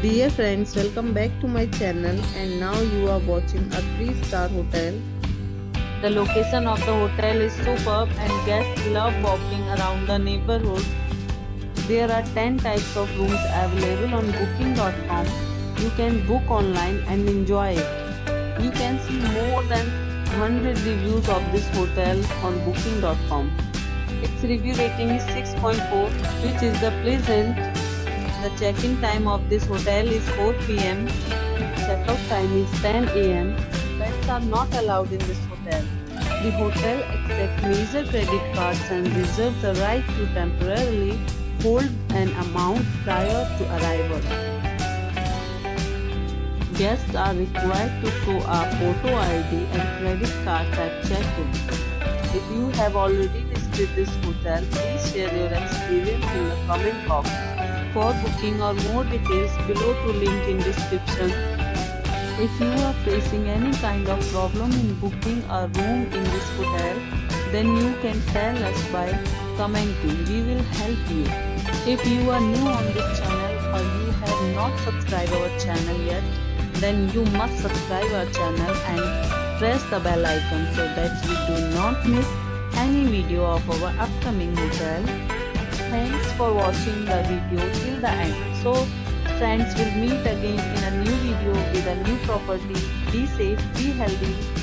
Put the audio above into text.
Dear friends, welcome back to my channel and now you are watching a 3-star hotel. The location of the hotel is superb and guests love walking around the neighborhood. There are 10 types of rooms available on booking.com. You can book online and enjoy it. You can see more than 100 reviews of this hotel on booking.com. Its review rating is 6.4, which is the pleasant. The check-in time of this hotel is 4 p.m. Check-out time is 10 a.m. Pets are not allowed in this hotel. The hotel accepts major credit cards and reserves the right to temporarily hold an amount prior to arrival. Guests are required to show a photo ID and credit cards at check-in. If you have already visited this hotel, please share your experience in the comment box. For booking or more details, below to link in description. If you are facing any kind of problem in booking a room in this hotel, then you can tell us by commenting. We will help you. If you are new on this channel or you have not subscribed our channel yet, then you must subscribe our channel and press the bell icon so that you do not miss any video of our upcoming hotel. Thanks for watching the video till the end. So friends, will meet again in a new video with a new property. Be safe, be healthy.